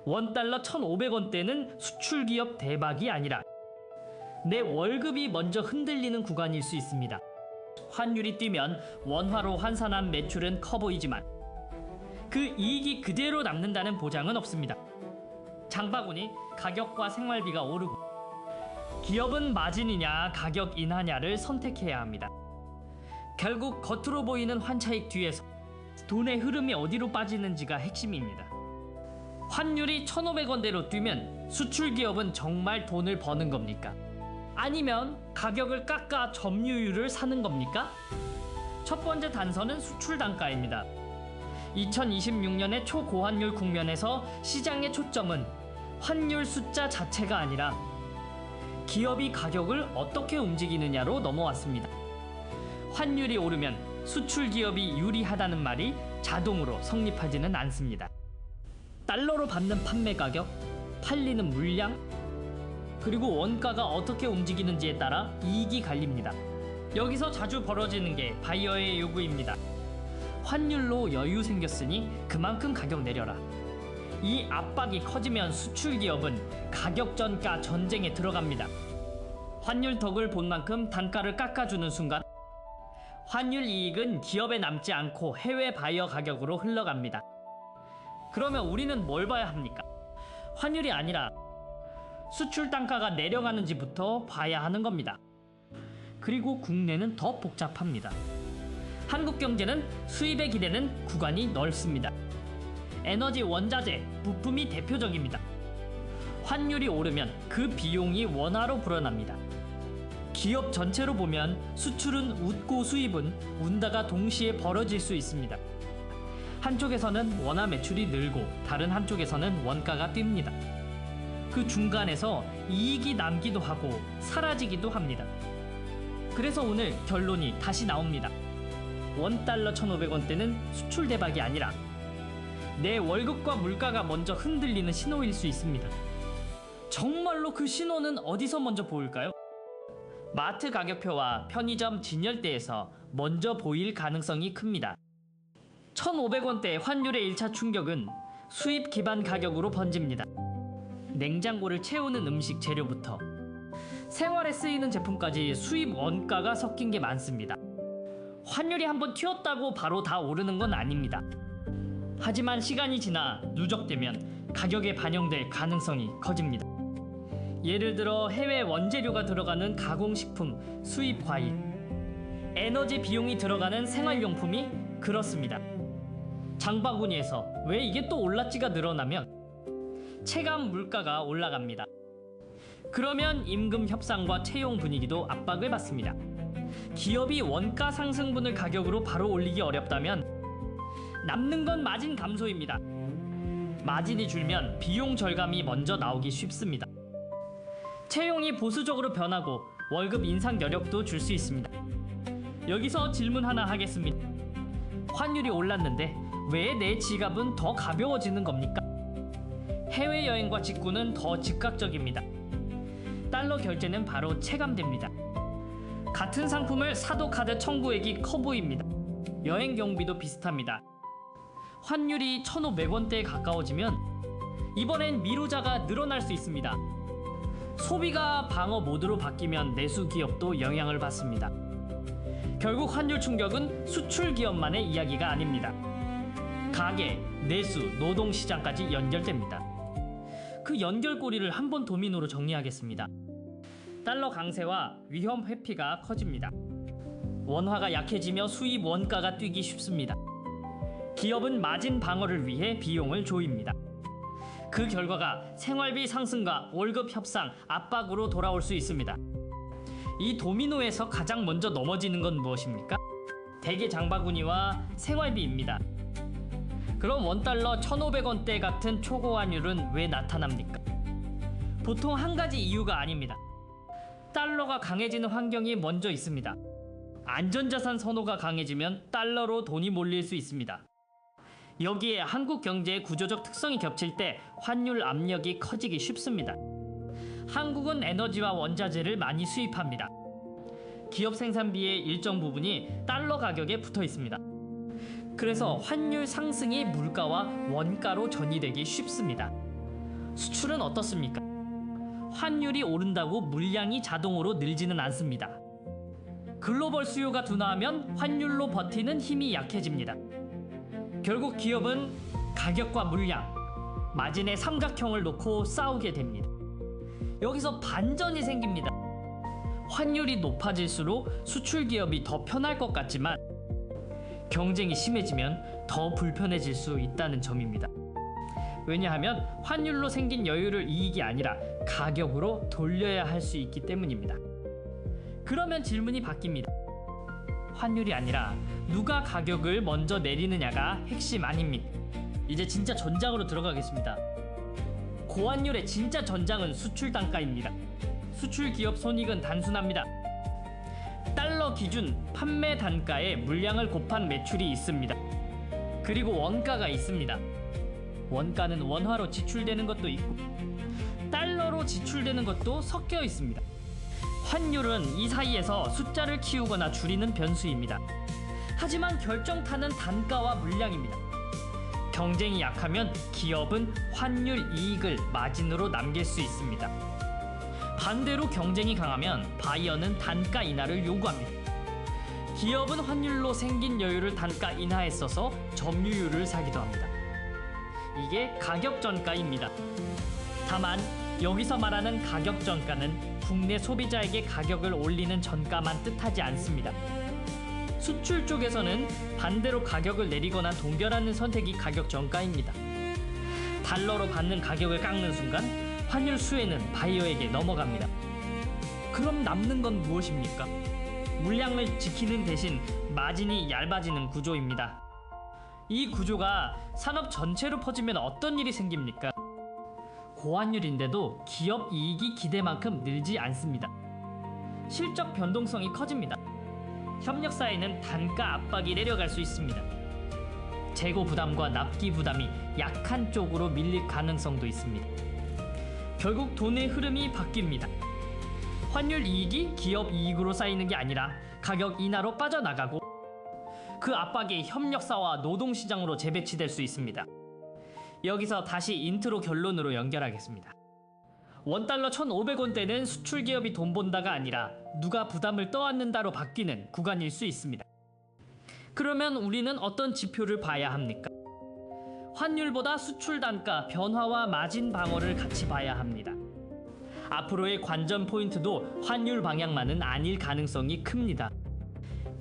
원달러 1,500원대는 수출기업 대박이 아니라 내 월급이 먼저 흔들리는 구간일 수 있습니다. 환율이 뛰면 원화로 환산한 매출은 커 보이지만 그 이익이 그대로 남는다는 보장은 없습니다. 장바구니, 가격과 생활비가 오르고 기업은 마진이냐 가격 인하냐를 선택해야 합니다. 결국 겉으로 보이는 환차익 뒤에서 돈의 흐름이 어디로 빠지는지가 핵심입니다. 환율이 1,500원대로 뛰면 수출기업은 정말 돈을 버는 겁니까? 아니면 가격을 깎아 점유율을 사는 겁니까? 첫 번째 단서는 수출 단가입니다. 2026년의 초고환율 국면에서 시장의 초점은 환율 숫자 자체가 아니라 기업이 가격을 어떻게 움직이느냐로 넘어왔습니다. 환율이 오르면 수출 기업이 유리하다는 말이 자동으로 성립하지는 않습니다. 달러로 받는 판매 가격, 팔리는 물량, 그리고 원가가 어떻게 움직이는지에 따라 이익이 갈립니다. 여기서 자주 벌어지는 게 바이어의 요구입니다. 환율로 여유 생겼으니 그만큼 가격 내려라. 이 압박이 커지면 수출 기업은 가격 전가 전쟁에 들어갑니다. 환율 덕을 본 만큼 단가를 깎아주는 순간 환율 이익은 기업에 남지 않고 해외 바이어 가격으로 흘러갑니다. 그러면 우리는 뭘 봐야 합니까? 환율이 아니라 수출 단가가 내려가는지부터 봐야 하는 겁니다. 그리고 국내는 더 복잡합니다. 한국 경제는 수입에 기대는 구간이 넓습니다. 에너지, 원자재, 부품이 대표적입니다. 환율이 오르면 그 비용이 원화로 불어납니다. 기업 전체로 보면 수출은 웃고 수입은 운다가 동시에 벌어질 수 있습니다. 한쪽에서는 원화 매출이 늘고 다른 한쪽에서는 원가가 뜁니다. 그 중간에서 이익이 남기도 하고 사라지기도 합니다. 그래서 오늘 결론이 다시 나옵니다. 원달러 1,500원대는 수출 대박이 아니라 내 월급과 물가가 먼저 흔들리는 신호일 수 있습니다. 정말로 그 신호는 어디서 먼저 보일까요? 마트 가격표와 편의점 진열대에서 먼저 보일 가능성이 큽니다. 1,500원대 환율의 1차 충격은 수입 기반 가격으로 번집니다. 냉장고를 채우는 음식 재료부터 생활에 쓰이는 제품까지 수입 원가가 섞인 게 많습니다. 환율이 한번 튀었다고 바로 다 오르는 건 아닙니다. 하지만 시간이 지나 누적되면 가격에 반영될 가능성이 커집니다. 예를 들어 해외 원재료가 들어가는 가공식품, 수입 과일, 에너지 비용이 들어가는 생활용품이 그렇습니다. 장바구니에서 왜 이게 또 올랐지가 늘어나면 체감 물가가 올라갑니다. 그러면 임금 협상과 채용 분위기도 압박을 받습니다. 기업이 원가 상승분을 가격으로 바로 올리기 어렵다면 남는 건 마진 감소입니다. 마진이 줄면 비용 절감이 먼저 나오기 쉽습니다. 채용이 보수적으로 변하고 월급 인상 여력도 줄 수 있습니다. 여기서 질문 하나 하겠습니다. 환율이 올랐는데 왜 내 지갑은 더 가벼워지는 겁니까? 해외여행과 직구는 더 즉각적입니다. 달러 결제는 바로 체감됩니다. 같은 상품을 사도 카드 청구액이 커 보입니다. 여행 경비도 비슷합니다. 환율이 1,500원대에 가까워지면 이번엔 미루자가 늘어날 수 있습니다. 소비가 방어 모드로 바뀌면 내수 기업도 영향을 받습니다. 결국 환율 충격은 수출 기업만의 이야기가 아닙니다. 가계, 내수, 노동시장까지 연결됩니다. 그 연결고리를 한번 도미노로 정리하겠습니다. 달러 강세와 위험 회피가 커집니다. 원화가 약해지며 수입 원가가 뛰기 쉽습니다. 기업은 마진 방어를 위해 비용을 조입니다. 그 결과가 생활비 상승과 월급 협상, 압박으로 돌아올 수 있습니다. 이 도미노에서 가장 먼저 넘어지는 건 무엇입니까? 대개 장바구니와 생활비입니다. 그럼 원달러 1,500원대 같은 초고환율은 왜 나타납니까? 보통 한 가지 이유가 아닙니다. 달러가 강해지는 환경이 먼저 있습니다. 안전자산 선호가 강해지면 달러로 돈이 몰릴 수 있습니다. 여기에 한국 경제의 구조적 특성이 겹칠 때 환율 압력이 커지기 쉽습니다. 한국은 에너지와 원자재를 많이 수입합니다. 기업 생산비의 일정 부분이 달러 가격에 붙어 있습니다. 그래서 환율 상승이 물가와 원가로 전이되기 쉽습니다. 수출은 어떻습니까? 환율이 오른다고 물량이 자동으로 늘지는 않습니다. 글로벌 수요가 둔화하면 환율로 버티는 힘이 약해집니다. 결국 기업은 가격과 물량, 마진의 삼각형을 놓고 싸우게 됩니다. 여기서 반전이 생깁니다. 환율이 높아질수록 수출 기업이 더 편할 것 같지만 경쟁이 심해지면 더 불편해질 수 있다는 점입니다. 왜냐하면 환율로 생긴 여유를 이익이 아니라 가격으로 돌려야 할 수 있기 때문입니다. 그러면 질문이 바뀝니다. 환율이 아니라 누가 가격을 먼저 내리느냐가 핵심 아닙니까? 이제 진짜 전장으로 들어가겠습니다. 고환율의 진짜 전장은 수출 단가입니다. 수출 기업 손익은 단순합니다. 달러 기준 판매 단가에 물량을 곱한 매출이 있습니다. 그리고 원가가 있습니다. 원가는 원화로 지출되는 것도 있고 달러로 지출되는 것도 섞여 있습니다. 환율은 이 사이에서 숫자를 키우거나 줄이는 변수입니다. 하지만 결정타는 단가와 물량입니다. 경쟁이 약하면 기업은 환율 이익을 마진으로 남길 수 있습니다. 반대로 경쟁이 강하면 바이어는 단가 인하를 요구합니다. 기업은 환율로 생긴 여유를 단가 인하에 써서 점유율을 사기도 합니다. 이게 가격 전가입니다. 다만 여기서 말하는 가격 전가는 국내 소비자에게 가격을 올리는 전가만 뜻하지 않습니다. 수출 쪽에서는 반대로 가격을 내리거나 동결하는 선택이 가격 전가입니다. 달러로 받는 가격을 깎는 순간 환율 수혜는 바이어에게 넘어갑니다. 그럼 남는 건 무엇입니까? 물량을 지키는 대신 마진이 얇아지는 구조입니다. 이 구조가 산업 전체로 퍼지면 어떤 일이 생깁니까? 고환율인데도 기업 이익이 기대만큼 늘지 않습니다. 실적 변동성이 커집니다. 협력사에는 단가 압박이 내려갈 수 있습니다. 재고 부담과 납기 부담이 약한 쪽으로 밀릴 가능성도 있습니다. 결국 돈의 흐름이 바뀝니다. 환율 이익이 기업 이익으로 쌓이는 게 아니라 가격 인하로 빠져나가고 그 압박이 협력사와 노동시장으로 재배치될 수 있습니다. 여기서 다시 인트로 결론으로 연결하겠습니다. 원달러 1,500원대는 수출기업이 돈 번다가 아니라 누가 부담을 떠안는다로 바뀌는 구간일 수 있습니다. 그러면 우리는 어떤 지표를 봐야 합니까? 환율보다 수출 단가 변화와 마진 방어를 같이 봐야 합니다. 앞으로의 관전 포인트도 환율 방향만은 아닐 가능성이 큽니다.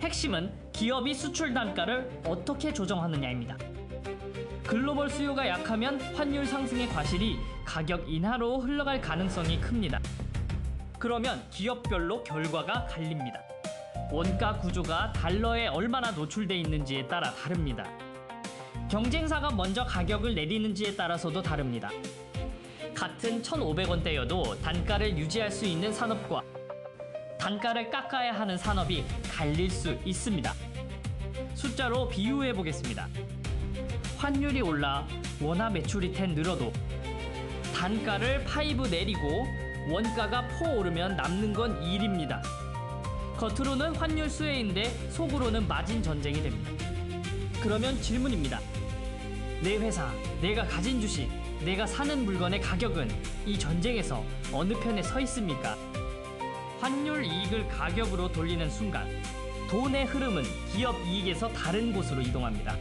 핵심은 기업이 수출 단가를 어떻게 조정하느냐입니다. 글로벌 수요가 약하면 환율 상승의 과실이 가격 인하로 흘러갈 가능성이 큽니다. 그러면 기업별로 결과가 갈립니다. 원가 구조가 달러에 얼마나 노출돼 있는지에 따라 다릅니다. 경쟁사가 먼저 가격을 내리는지에 따라서도 다릅니다. 같은 1,500원대여도 단가를 유지할 수 있는 산업과 단가를 깎아야 하는 산업이 갈릴 수 있습니다. 숫자로 비유해 보겠습니다. 환율이 올라 원화 매출이 10 늘어도 단가를 5 내리고 원가가 4 오르면 남는 건 1입니다. 겉으로는 환율 수혜인데 속으로는 마진 전쟁이 됩니다. 그러면 질문입니다. 내 회사, 내가 가진 주식, 내가 사는 물건의 가격은 이 전쟁에서 어느 편에 서 있습니까? 환율 이익을 가격으로 돌리는 순간 돈의 흐름은 기업 이익에서 다른 곳으로 이동합니다.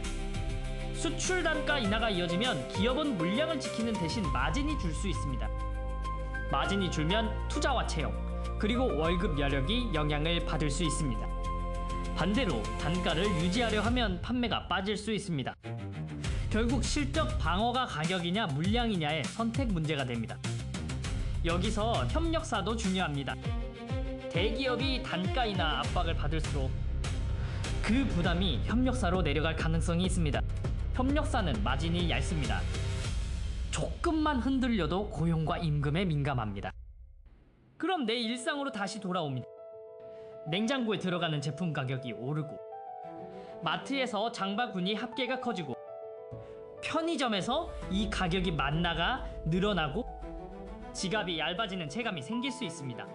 수출 단가 인하가 이어지면 기업은 물량을 지키는 대신 마진이 줄 수 있습니다. 마진이 줄면 투자와 채용, 그리고 월급 여력이 영향을 받을 수 있습니다. 반대로 단가를 유지하려 하면 판매가 빠질 수 있습니다. 결국 실적 방어가 가격이냐 물량이냐의 선택 문제가 됩니다. 여기서 협력사도 중요합니다. 대기업이 단가 인하 압박을 받을수록 그 부담이 협력사로 내려갈 가능성이 있습니다. 협력사는 마진이 얇습니다. 조금만 흔들려도 고용과 임금에 민감합니다. 그럼 내 일상으로 다시 돌아옵니다. 냉장고에 들어가는 제품 가격이 오르고 마트에서 장바구니 합계가 커지고 편의점에서 이 가격이 만나가 늘어나고 지갑이 얇아지는 체감이 생길 수 있습니다.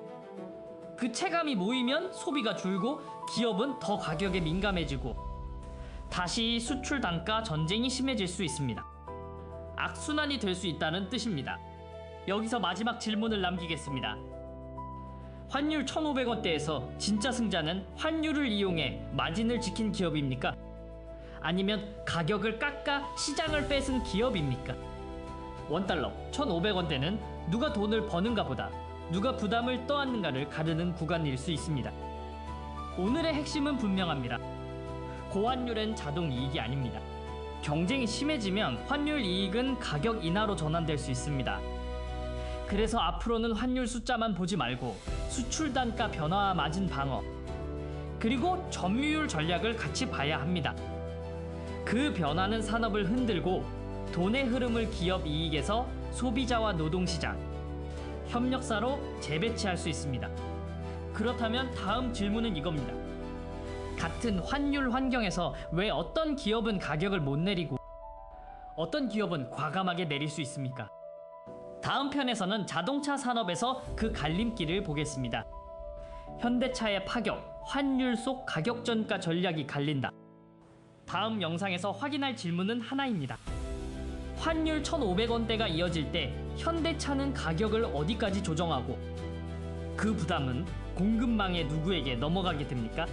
그 체감이 모이면 소비가 줄고 기업은 더 가격에 민감해지고 다시 수출 단가 전쟁이 심해질 수 있습니다. 악순환이 될 수 있다는 뜻입니다. 여기서 마지막 질문을 남기겠습니다. 환율 1,500원대에서 진짜 승자는 환율을 이용해 마진을 지킨 기업입니까? 아니면 가격을 깎아 시장을 뺏은 기업입니까? 원달러 1,500원대는 누가 돈을 버는가 보다 누가 부담을 떠안는가를 가르는 구간일 수 있습니다. 오늘의 핵심은 분명합니다. 고환율은 자동 이익이 아닙니다. 경쟁이 심해지면 환율 이익은 가격 인하로 전환될 수 있습니다. 그래서 앞으로는 환율 숫자만 보지 말고 수출 단가 변화와 마진 방어 그리고 점유율 전략을 같이 봐야 합니다. 그 변화는 산업을 흔들고 돈의 흐름을 기업 이익에서 소비자와 노동시장, 협력사로 재배치할 수 있습니다. 그렇다면 다음 질문은 이겁니다. 같은 환율 환경에서 왜 어떤 기업은 가격을 못 내리고 어떤 기업은 과감하게 내릴 수 있습니까? 다음 편에서는 자동차 산업에서 그 갈림길을 보겠습니다. 현대차의 파격, 환율 속 가격 전가 전략이 갈린다. 다음 영상에서 확인할 질문은 하나입니다. 환율 1,500원대가 이어질 때 현대차는 가격을 어디까지 조정하고 그 부담은 공급망의 누구에게 넘어가게 됩니까?